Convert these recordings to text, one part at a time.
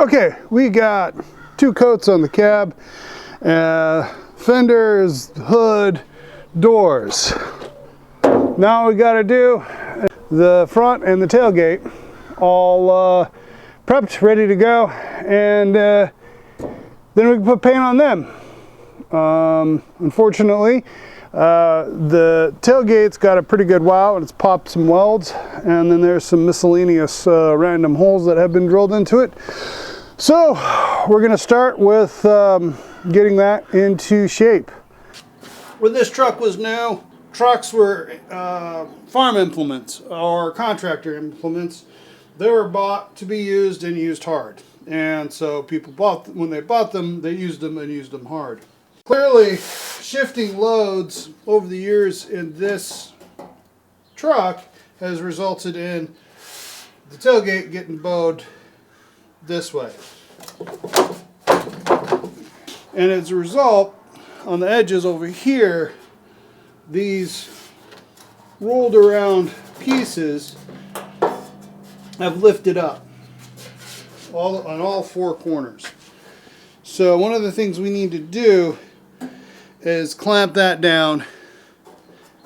Okay, we got 2 coats on the cab, fenders, hood, doors. Now we got to do the front and the tailgate, all prepped, ready to go, and then we can put paint on them. Unfortunately, the tailgate's got a pretty good wow, and it's popped some welds, and then there's some miscellaneous random holes that have been drilled into it. So we're going to start with getting that into shape. When this truck was new, trucks were farm implements or contractor implements. They were bought to be used and used hard. And so people when they bought them, they used them and used them hard. Clearly, shifting loads over the years in this truck has resulted in the tailgate getting bowed this way. And as a result, on the edges over here, these rolled around pieces have lifted up on all 4 corners. So one of the things we need to do is clamp that down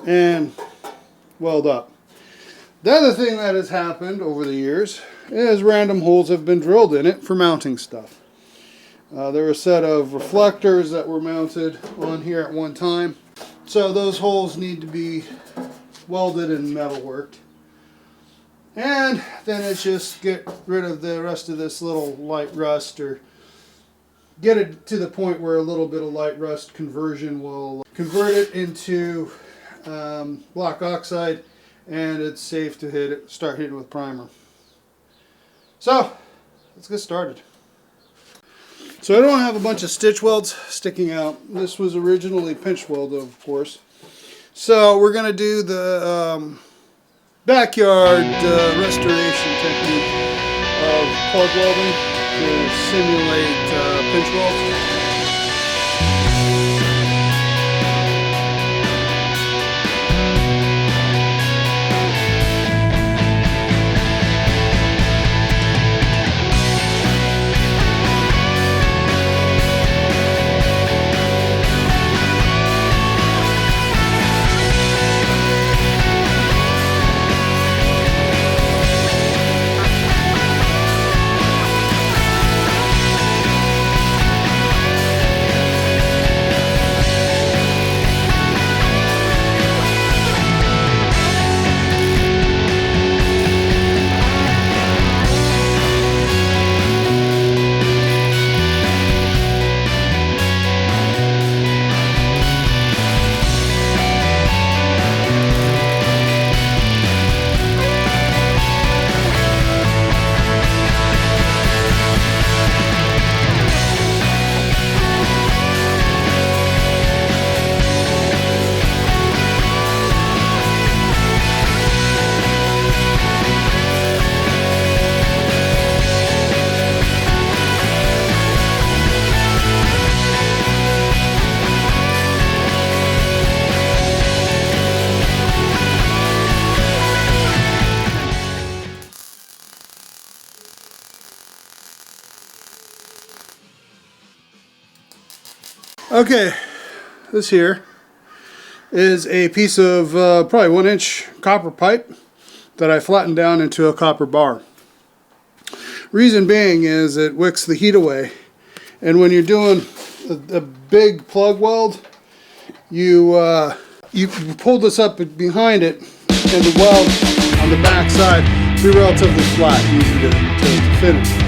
and weld up. The other thing that has happened over the years is random holes have been drilled in it for mounting stuff. There were a set of reflectors that were mounted on here at one time. So those holes need to be welded and metal worked. And then it's just get rid of the rest of this little light rust, or get it to the point where a little bit of light rust conversion will convert it into black oxide, and it's safe to start hitting with primer. So let's get started. So I don't have a bunch of stitch welds sticking out. This was originally pinch weld, of course. So we're going to do the backyard restoration technique of plug welding to simulate pinch welds. Okay, this here is a piece of probably 1-inch copper pipe that I flattened down into a copper bar. Reason being is it wicks the heat away, and when you're doing a big plug weld, you pull this up behind it, and the weld on the back side will be relatively flat, easy to finish.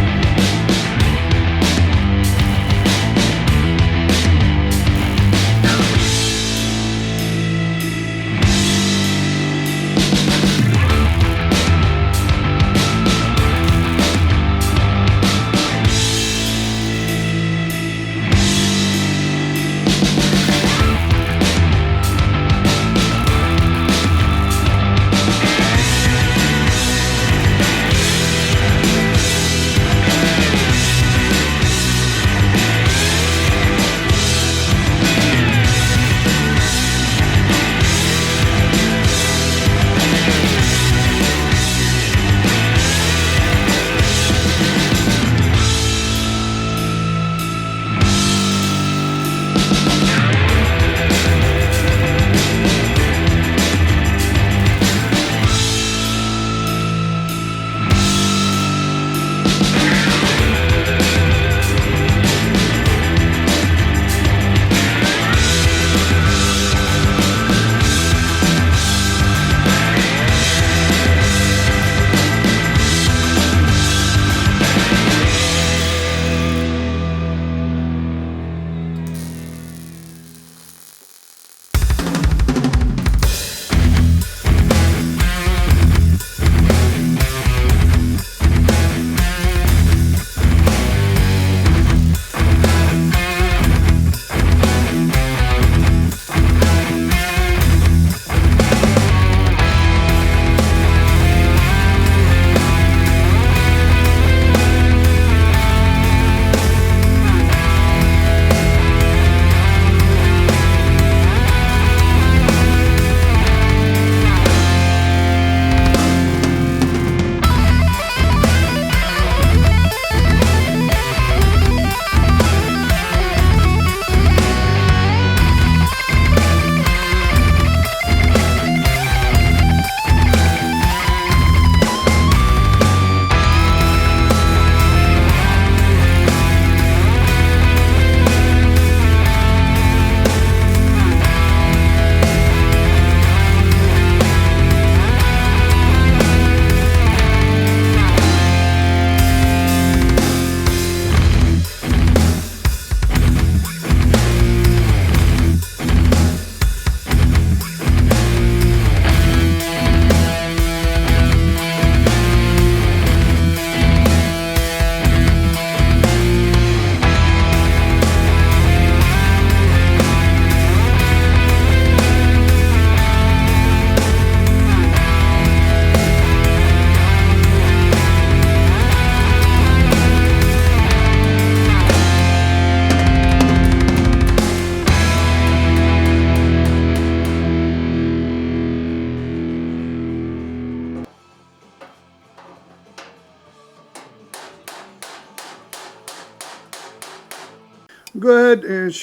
go ahead and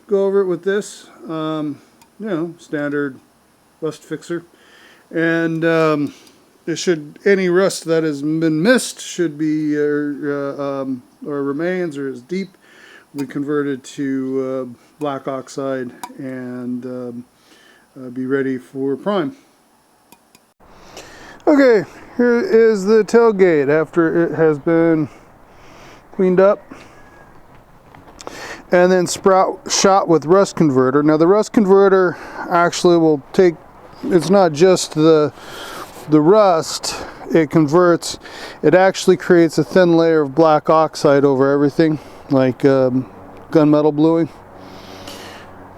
go over it with this, you know, standard rust fixer. And any rust that has been missed should be, or remains or is deep, we convert it to black oxide and be ready for prime. Okay, here is the tailgate after it has been cleaned up and then shot with rust converter. Now the rust converter actually will take, it's not just the rust it converts, it actually creates a thin layer of black oxide over everything, like gunmetal bluing.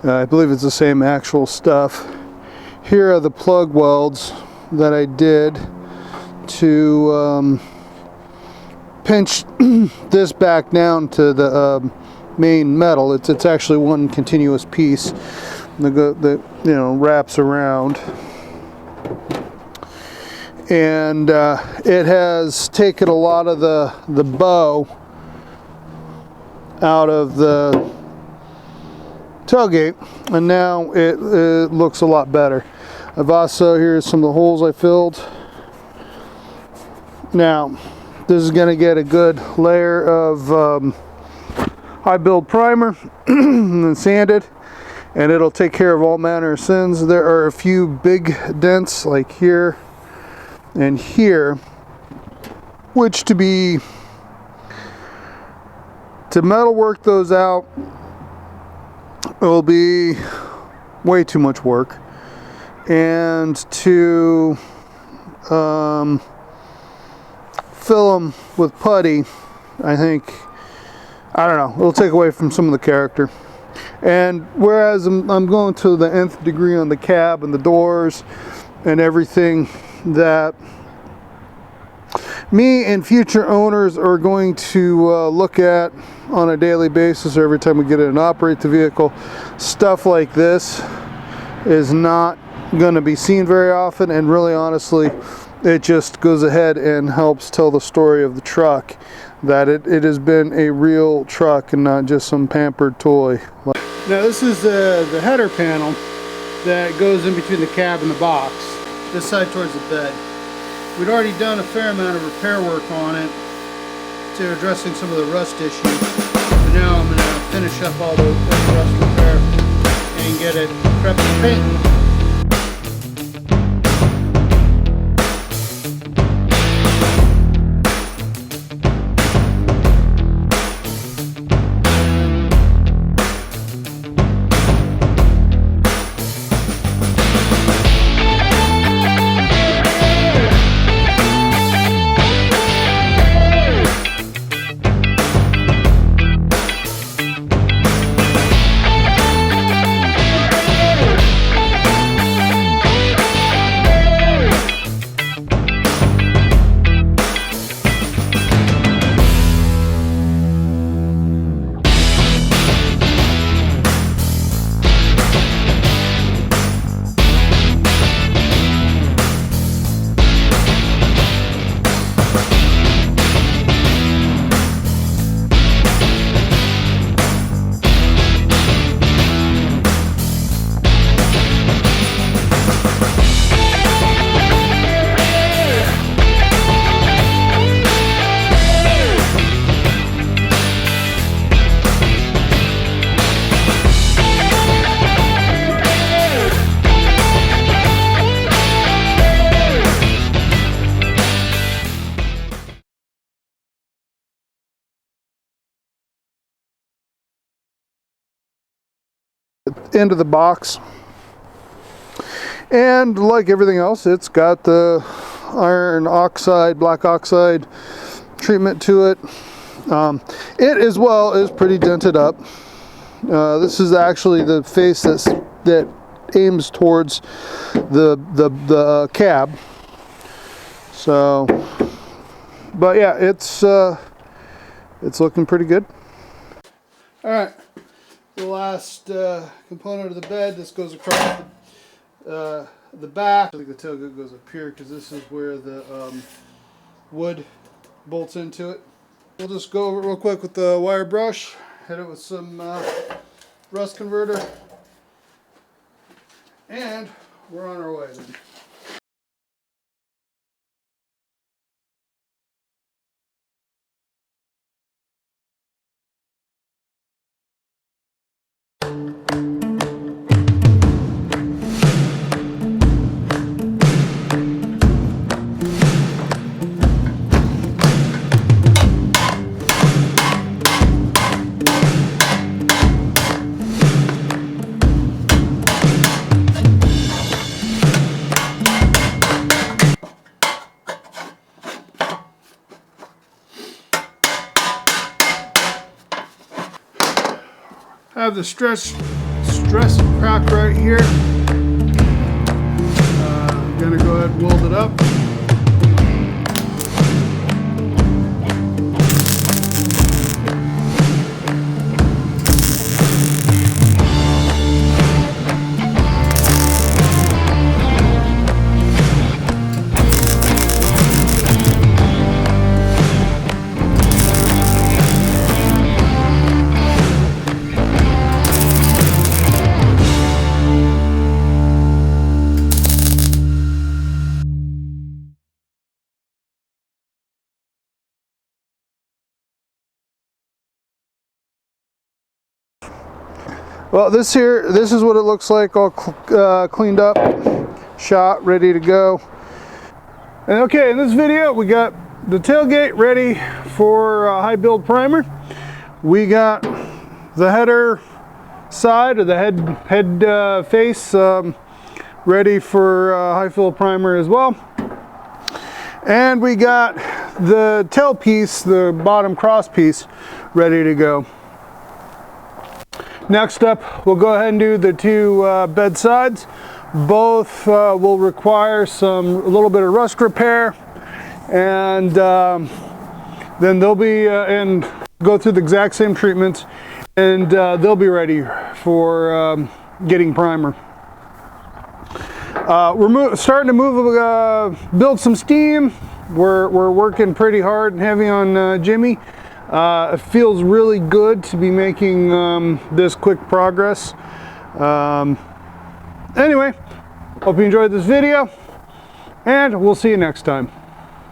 I believe it's the same actual stuff. Here are the plug welds that I did to pinch this back down to the main metal. It's actually one continuous piece that you know wraps around, and it has taken a lot of the bow out of the tailgate, and now it looks a lot better. I've also, here's some of the holes I filled. Now this is going to get a good layer of high build primer and then sanded, and it'll take care of all manner of sins. There are a few big dents like here and here, which to metal work those out, it will be way too much work, and to fill them with putty, I think, I don't know, it'll take away from some of the character. And whereas I'm going to the nth degree on the cab and the doors and everything that me and future owners are going to look at on a daily basis, or every time we get in and operate the vehicle, stuff like this is not going to be seen very often, and really honestly it just goes ahead and helps tell the story of the truck, that it has been a real truck and not just some pampered toy. Now this is the header panel that goes in between the cab and the box, this side towards the bed. We'd already done a fair amount of repair work on it to addressing some of the rust issues, but now I'm going to finish up all the rust repair and get it prepped for paint. End of the box, and like everything else, it's got the iron oxide, black oxide treatment to it. It as well is pretty dented up. This is actually the face that aims towards the cab. So, but yeah, it's looking pretty good. All right. The last component of the bed, this goes across the back. I think the tailgate goes up here because this is where the wood bolts into it. We'll just go over it real quick with the wire brush hit it with some rust converter, and we're on our way then. I have the stress crack right here. I'm gonna go ahead and weld it up. Well, this is what it looks like, all cleaned up, shot, ready to go. And okay, in this video, we got the tailgate ready for high build primer. We got the header side, or the head face, ready for high fill primer as well. And we got the tail piece, the bottom cross piece, ready to go. Next up, we'll go ahead and do the two bed sides. Both will require a little bit of rust repair, and then they'll be and go through the exact same treatments, and they'll be ready for getting primer. We're starting to build some steam. We're working pretty hard and heavy on Jimmy. It feels really good to be making this quick progress. Anyway, hope you enjoyed this video, and we'll see you next time.